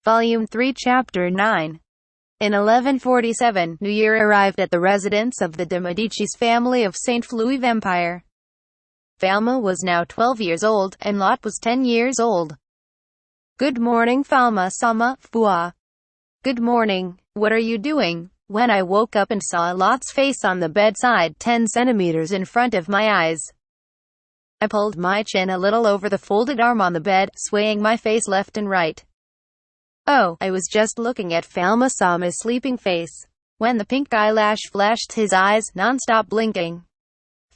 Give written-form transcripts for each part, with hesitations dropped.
Volume 3 Chapter 9. In 1147, New Year arrived at the residence of the de Medici's family of St. Louis Empire. Falma was now 12 years old, and Lot was 10 years old. "Good morning, Falma sama, Fua." "Good morning. What are you doing?" When I woke up and saw Lot's face on the bedside 10 centimeters in front of my eyes, I pulled my chin a little over the folded arm on the bed, swaying my face left and right. Oh, I was just looking at Falma Sama's sleeping face, when the pink eyelash flashed his eyes, non-stop blinking.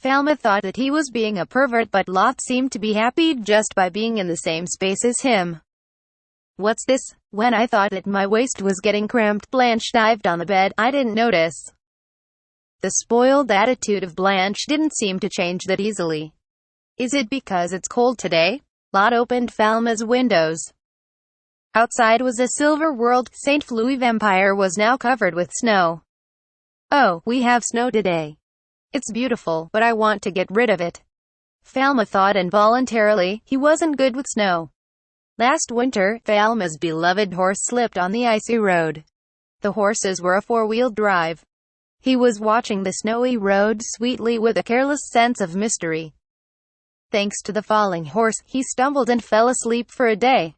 Falma thought that he was being a pervert, but Lot seemed to be happy just by being in the same space as him. "What's this?" When I thought that my waist was getting cramped, Blanche dived on the bed. I didn't notice. The spoiled attitude of Blanche didn't seem to change that easily. "Is it because it's cold today?" Lot opened Falma's windows. Outside was a silver world. St. Louis Empire was now covered with snow. "Oh, we have snow today. It's beautiful, but I want to get rid of it." Falma thought involuntarily. He wasn't good with snow. Last winter, Falma's beloved horse slipped on the icy road. The horses were a four-wheel drive. He was watching the snowy road sweetly with a careless sense of mystery. Thanks to the falling horse, he stumbled and fell asleep for a day.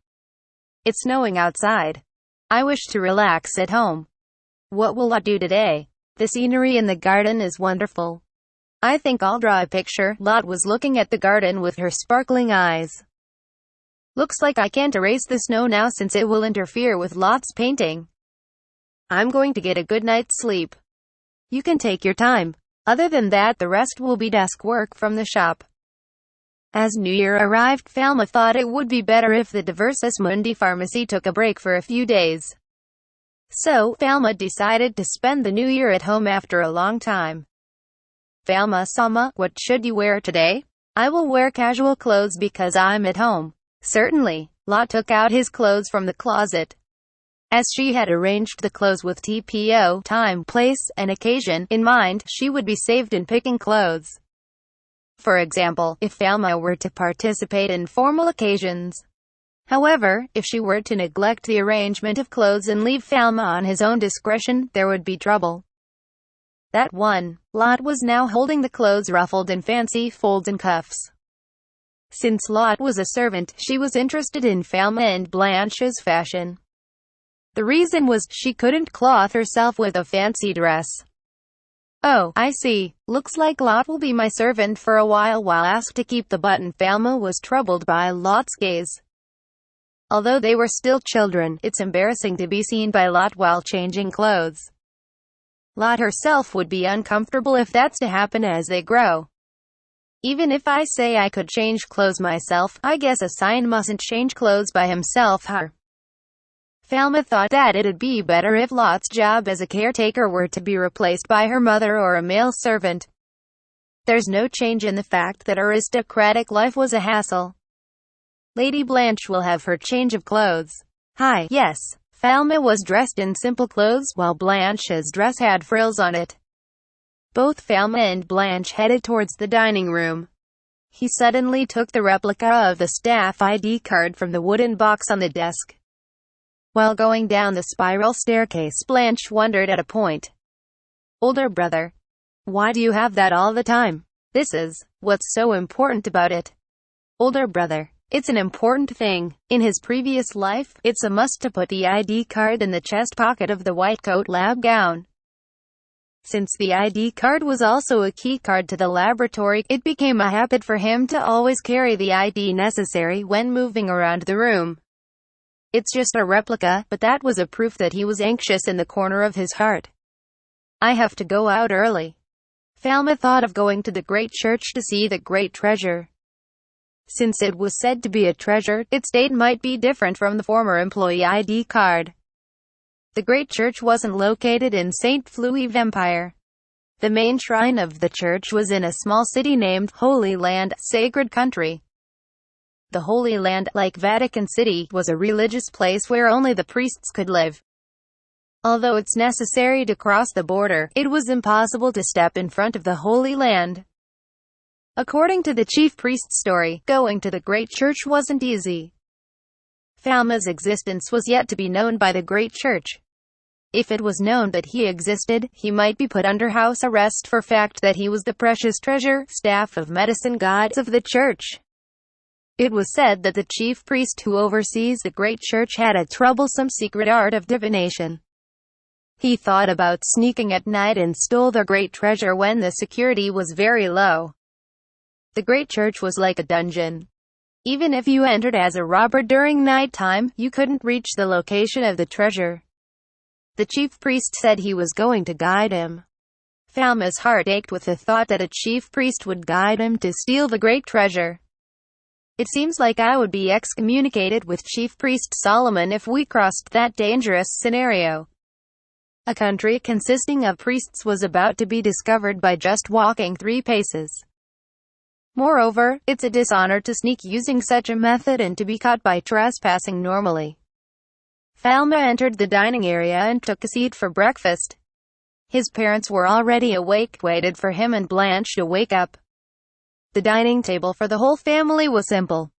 It's snowing outside. I wish to relax at home. What will I do today? The scenery in the garden is wonderful. I think I'll draw a picture. Lot was looking at the garden with her sparkling eyes. Looks like I can't erase the snow now since it will interfere with Lot's painting. I'm going to get a good night's sleep. You can take your time. Other than that, the rest will be desk work from the shop. As New Year arrived, Falma thought it would be better if the Diversus Mundi pharmacy took a break for a few days. So, Falma decided to spend the New Year at home after a long time. "Falma sama, what should you wear today?" "I will wear casual clothes because I'm at home." "Certainly." Lot took out his clothes from the closet. As she had arranged the clothes with TPO, time, place, and occasion, in mind, she would be saved in picking clothes. For example, if Falma were to participate in formal occasions. However, if she were to neglect the arrangement of clothes and leave Falma on his own discretion, there would be trouble. That one. Lot was now holding the clothes ruffled in fancy folds and cuffs. Since Lot was a servant, she was interested in Falma and Blanche's fashion. The reason was, she couldn't clothe herself with a fancy dress. "Oh, I see. Looks like Lot will be my servant for a while." While asked to keep the button, Falma was troubled by Lot's gaze. Although they were still children, it's embarrassing to be seen by Lot while changing clothes. Lot herself would be uncomfortable if that's to happen as they grow. "Even if I say I could change clothes myself, I guess a scion mustn't change clothes by himself, huh?" Falma thought that it'd be better if Lot's job as a caretaker were to be replaced by her mother or a male servant. There's no change in the fact that aristocratic life was a hassle. Lady Blanche will have her change of clothes. Hi, yes. Falma was dressed in simple clothes, while Blanche's dress had frills on it. Both Falma and Blanche headed towards the dining room. He suddenly took the replica of the staff ID card from the wooden box on the desk. While going down the spiral staircase, Blanche wondered at a point. "Older brother. Why do you have that all the time?" "This is what's so important about it." "Older brother. It's an important thing. In his previous life, it's a must to put the ID card in the chest pocket of the white coat lab gown. Since the ID card was also a key card to the laboratory, it became a habit for him to always carry the ID necessary when moving around the room. It's just a replica, but that was a proof that he was anxious in the corner of his heart. I have to go out early. Falma thought of going to the great church to see the great treasure. Since it was said to be a treasure, its date might be different from the former employee ID card. The great church wasn't located in St. Louis Empire. The main shrine of the church was in a small city named Holy Land, Sacred Country. The Holy Land, like Vatican City, was a religious place where only the priests could live. Although it's necessary to cross the border, it was impossible to step in front of the Holy Land. According to the chief priest's story, going to the great church wasn't easy. Falma's existence was yet to be known by the great church. If it was known that he existed, he might be put under house arrest for fact that he was the precious treasure, staff of medicine gods of the church. It was said that the chief priest who oversees the great church had a troublesome secret art of divination. He thought about sneaking at night and stole the great treasure when the security was very low. The great church was like a dungeon. Even if you entered as a robber during night time, you couldn't reach the location of the treasure. The chief priest said he was going to guide him. Falma's heart ached with the thought that a chief priest would guide him to steal the great treasure. It seems like I would be excommunicated with Chief Priest Solomon if we crossed that dangerous scenario. A country consisting of priests was about to be discovered by just walking 3 paces. Moreover, it's a dishonor to sneak using such a method and to be caught by trespassing normally. Falma entered the dining area and took a seat for breakfast. His parents were already awake, waited for him and Blanche to wake up. The dining table for the whole family was simple.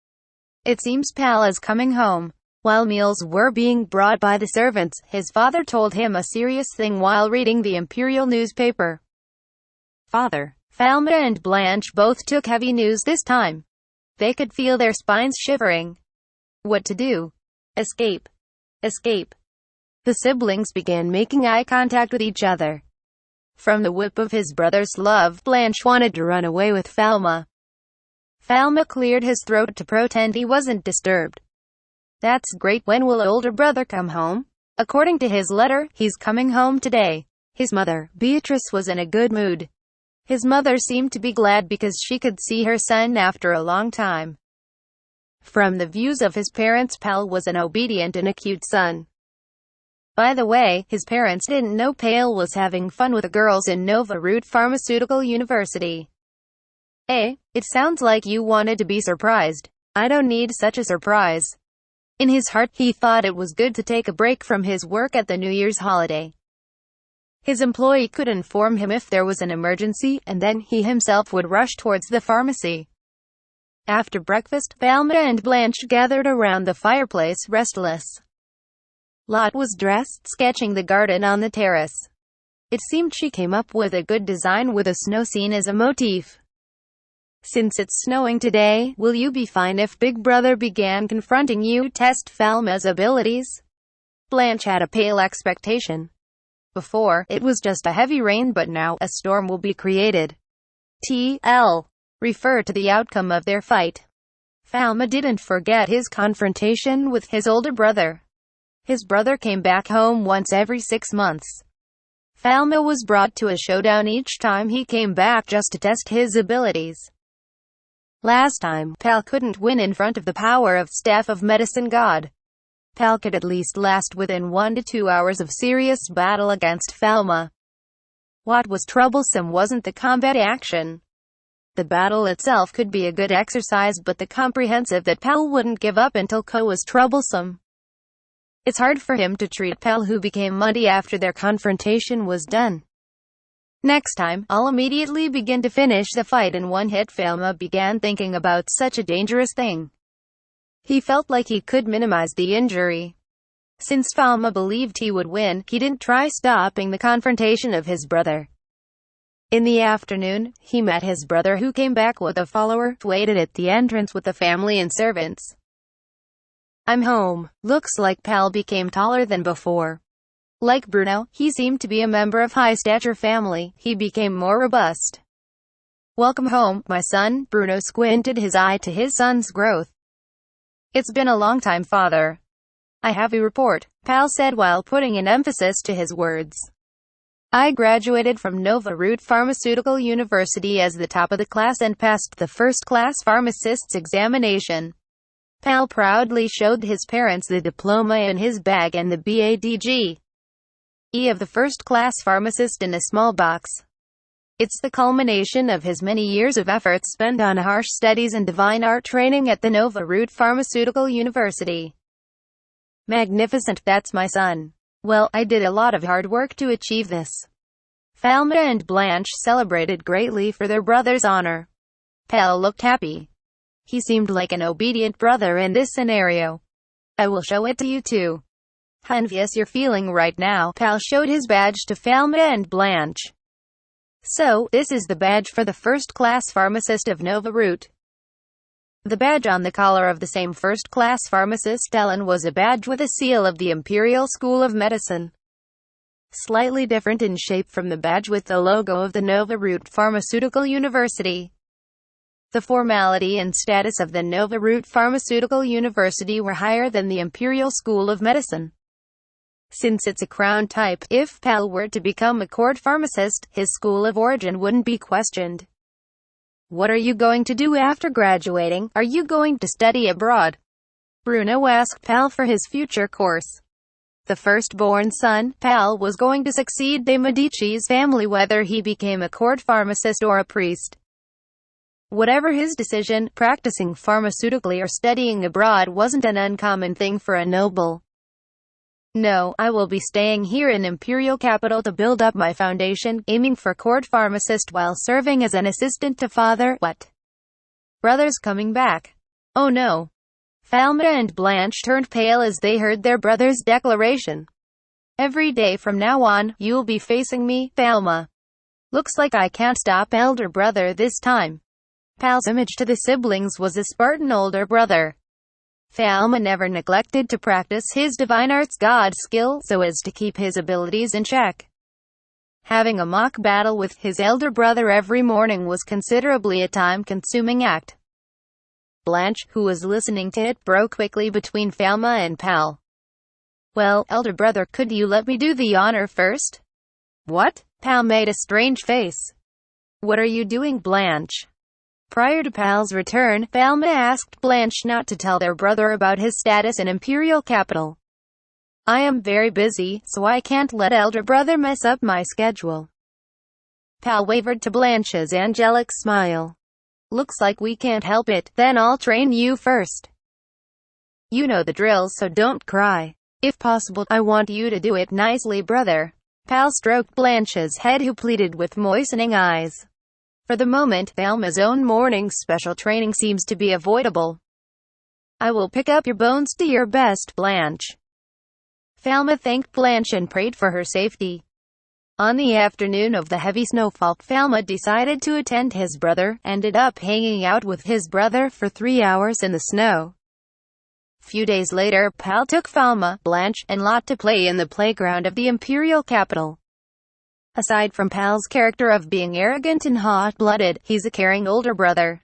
It seems Pal is coming home. While meals were being brought by the servants, his father told him a serious thing while reading the imperial newspaper. Father. Falma and Blanche both took heavy news this time. They could feel their spines shivering. What to do? Escape. Escape. The siblings began making eye contact with each other. From the whip of his brother's love, Blanche wanted to run away with Falma. Falma cleared his throat to pretend he wasn't disturbed. That's great. When will older brother come home? According to his letter, he's coming home today. His mother, Beatrice, was in a good mood. His mother seemed to be glad because she could see her son after a long time. From the views of his parents, Pal was an obedient and a cute son. By the way, his parents didn't know Pal was having fun with the girls in Nova Root Pharmaceutical University. It sounds like you wanted to be surprised. I don't need such a surprise. In his heart, he thought it was good to take a break from his work at the New Year's holiday. His employee could inform him if there was an emergency, and then he himself would rush towards the pharmacy. After breakfast, Falma and Blanche gathered around the fireplace, restless. Lot was dressed, sketching the garden on the terrace. It seemed she came up with a good design with a snow scene as a motif. Since it's snowing today, will you be fine if Big Brother began confronting you? Test Falma's abilities. Blanche had a pale expectation. Before, it was just a heavy rain, but now, a storm will be created. TL. Refer to the outcome of their fight. Falma didn't forget his confrontation with his older brother. His brother came back home once every 6 months. Falma was brought to a showdown each time he came back just to test his abilities. Last time, Pal couldn't win in front of the power of Staff of Medicine God. Pal could at least last within 1 to 2 hours of serious battle against Falma. What was troublesome wasn't the combat action. The battle itself could be a good exercise, but the comprehensive that Pal wouldn't give up until Ko was troublesome. It's hard for him to treat Pal, who became muddy after their confrontation was done. Next time, I'll immediately begin to finish the fight in one hit. Falma began thinking about such a dangerous thing. He felt like he could minimize the injury. Since Falma believed he would win, he didn't try stopping the confrontation of his brother. In the afternoon, he met his brother, who came back with a follower, waited at the entrance with the family and servants. I'm home. Looks like Pal became taller than before. Like Bruno, he seemed to be a member of high-stature family. He became more robust. Welcome home, my son. Bruno squinted his eye to his son's growth. It's been a long time, father. I have a report, Pal said while putting an emphasis to his words. I graduated from Nova Root Pharmaceutical University as the top of the class and passed the first-class pharmacist's examination. Pal proudly showed his parents the diploma in his bag and the badge of the first-class pharmacist in a small box. It's the culmination of his many years of effort spent on harsh studies and divine art training at the Nova Root Pharmaceutical University. Magnificent, that's my son. Well, I did a lot of hard work to achieve this. Falma and Blanche celebrated greatly for their brother's honor. Pal looked happy. He seemed like an obedient brother in this scenario. I will show it to you too. How envious you're feeling right now. Pal showed his badge to Falma and Blanche. So, this is the badge for the first-class pharmacist of Nova Root. The badge on the collar of the same first-class pharmacist Ellen was a badge with a seal of the Imperial School of Medicine. Slightly different in shape from the badge with the logo of the Nova Root Pharmaceutical University. The formality and status of the Nova Root Pharmaceutical University were higher than the Imperial School of Medicine. Since it's a crown type, if Pal were to become a court pharmacist, his school of origin wouldn't be questioned. What are you going to do after graduating? Are you going to study abroad? Bruno asked Pal for his future course. The firstborn son, Pal, was going to succeed de Medici's family whether he became a court pharmacist or a priest. Whatever his decision, practicing pharmaceutically or studying abroad wasn't an uncommon thing for a noble. No, I will be staying here in Imperial Capital to build up my foundation, aiming for court pharmacist while serving as an assistant to father. What? Brother's coming back. Oh no. Falma and Blanche turned pale as they heard their brother's declaration. Every day from now on, you'll be facing me, Falma. Looks like I can't stop elder brother this time. Pal's image to the siblings was a Spartan older brother. Falma never neglected to practice his divine arts god skill so as to keep his abilities in check. Having a mock battle with his elder brother every morning was considerably a time-consuming act. Blanche, who was listening to it, broke quickly between Falma and Pal. Well, elder brother, could you let me do the honor first? What? Pal made a strange face. What are you doing, Blanche? Prior to Pal's return, Falma asked Blanche not to tell their brother about his status in Imperial Capital. I am very busy, so I can't let elder brother mess up my schedule. Pal wavered to Blanche's angelic smile. Looks like we can't help it, then I'll train you first. You know the drill, so don't cry. If possible, I want you to do it nicely, brother. Pal stroked Blanche's head, who pleaded with moistening eyes. For the moment, Falma's own morning special training seems to be avoidable. I will pick up your bones to your best, Blanche. Falma thanked Blanche and prayed for her safety. On the afternoon of the heavy snowfall, Falma decided to attend his brother, ended up hanging out with his brother for 3 hours in the snow. Few days later, Pal took Falma, Blanche, and Lot to play in the playground of the Imperial Capital. Aside from Pal's character of being arrogant and hot-blooded, he's a caring older brother.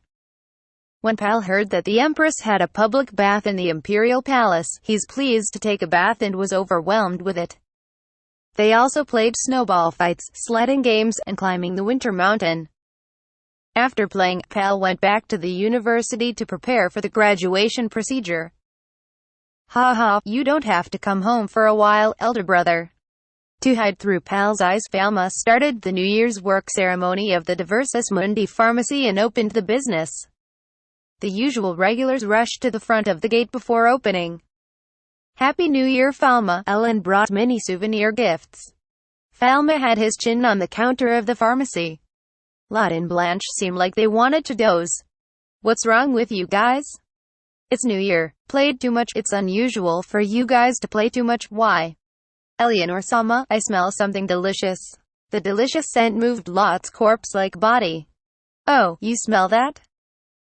When Pal heard that the Empress had a public bath in the Imperial Palace, he's pleased to take a bath and was overwhelmed with it. They also played snowball fights, sledding games, and climbing the Winter Mountain. After playing, Pal went back to the university to prepare for the graduation procedure. Ha, you don't have to come home for a while, elder brother. To hide through Pal's eyes, Falma started the New Year's work ceremony of the Diversus Mundi Pharmacy and opened the business. The usual regulars rushed to the front of the gate before opening. Happy New Year, Falma. Ellen brought many souvenir gifts. Falma had his chin on the counter of the pharmacy. Lot and Blanche seemed like they wanted to doze. What's wrong with you guys? It's New Year. Played too much. It's unusual for you guys to play too much. Why? Eleanor Sama, I smell something delicious. The delicious scent moved Lot's corpse-like body. Oh, you smell that?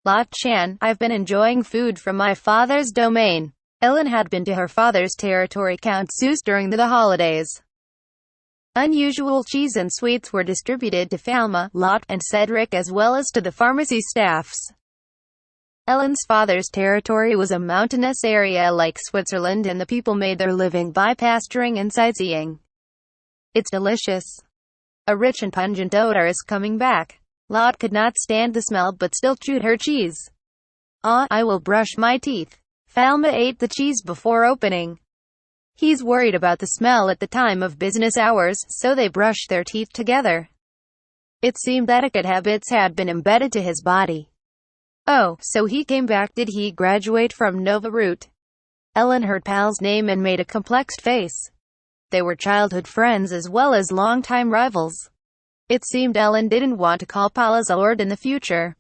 Lot-chan, I've been enjoying food from my father's domain. Ellen had been to her father's territory, Count Zeus, during the holidays. Unusual cheese and sweets were distributed to Falma, Lot, and Cedric as well as to the pharmacy staffs. Ellen's father's territory was a mountainous area like Switzerland, and the people made their living by pasturing and sightseeing. It's delicious. A rich and pungent odor is coming back. Lot could not stand the smell but still chewed her cheese. I will brush my teeth. Falma ate the cheese before opening. He's worried about the smell at the time of business hours, so they brushed their teeth together. It seemed that etiquette habits had been embedded to his body. Oh, so he came back. Did he graduate from Nova Root? Ellen heard Pal's name and made a complexed face. They were childhood friends as well as longtime rivals. It seemed Ellen didn't want to call Pal as a lord in the future.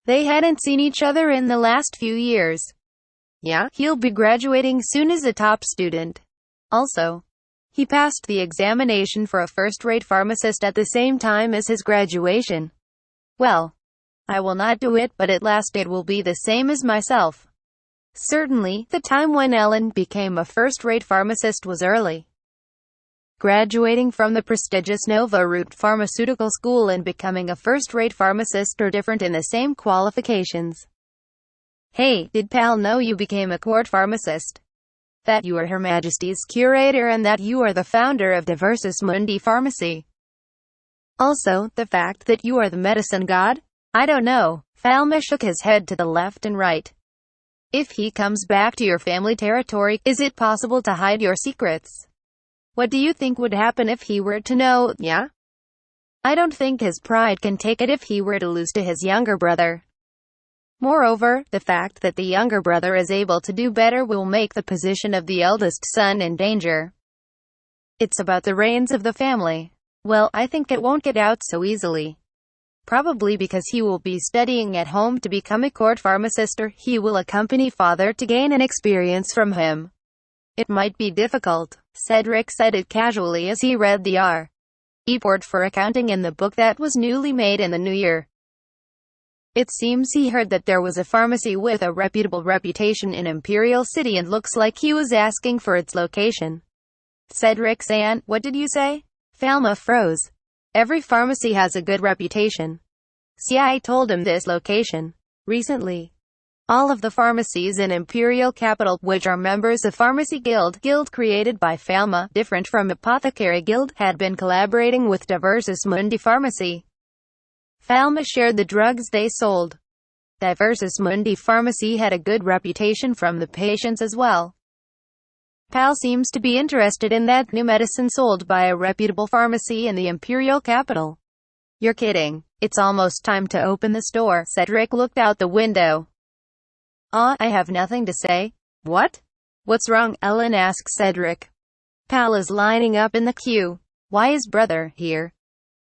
They hadn't seen each other in the last few years. Yeah, he'll be graduating soon as a top student. Also, he passed the examination for a first-rate pharmacist at the same time as his graduation. Well, I will not do it, but at last it will be the same as myself. Certainly, the time when Ellen became a first-rate pharmacist was early. Graduating from the prestigious Nova Root Pharmaceutical School and becoming a first-rate pharmacist are different in the same qualifications. Hey, did Pal know you became a court pharmacist? That you are Her Majesty's curator and that you are the founder of Diversus Mundi Pharmacy? Also, the fact that you are the medicine god? I don't know. Falma shook his head to the left and right. If he comes back to your family territory, is it possible to hide your secrets? What do you think would happen if he were to know, yeah? I don't think his pride can take it if he were to lose to his younger brother. Moreover, the fact that the younger brother is able to do better will make the position of the eldest son in danger. It's about the reins of the family. Well, I think it won't get out so easily. Probably because he will be studying at home to become a court pharmacist, or he will accompany father to gain an experience from him. It might be difficult, Cedric cited casually as he read the report for accounting in the book that was newly made in the new year. It seems he heard that there was a pharmacy with a reputable reputation in Imperial City and looks like he was asking for its location. Cedric San, what did you say? Falma froze. Every pharmacy has a good reputation. See, I told him this location recently. All of the pharmacies in Imperial Capital, which are members of Pharmacy Guild created by Falma, different from Apothecary Guild, had been collaborating with Diversus Mundi Pharmacy. Falma shared the drugs they sold. Diversus Mundi Pharmacy had a good reputation from the patients as well. Pal seems to be interested in that new medicine sold by a reputable pharmacy in the Imperial Capital. You're kidding. It's almost time to open the store. Cedric looked out the window. I have nothing to say. What? What's wrong? Ellen asked Cedric. Pal is lining up in the queue. Why is brother here?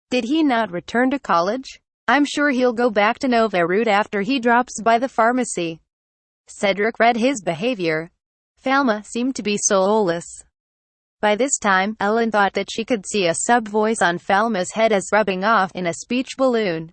Did he not return to college? I'm sure he'll go back to Nova Root after he drops by the pharmacy. Cedric read his behavior. Falma seemed to be soulless. By this time, Ellen thought that she could see a sub-voice on Falma's head as rubbing off in a speech balloon.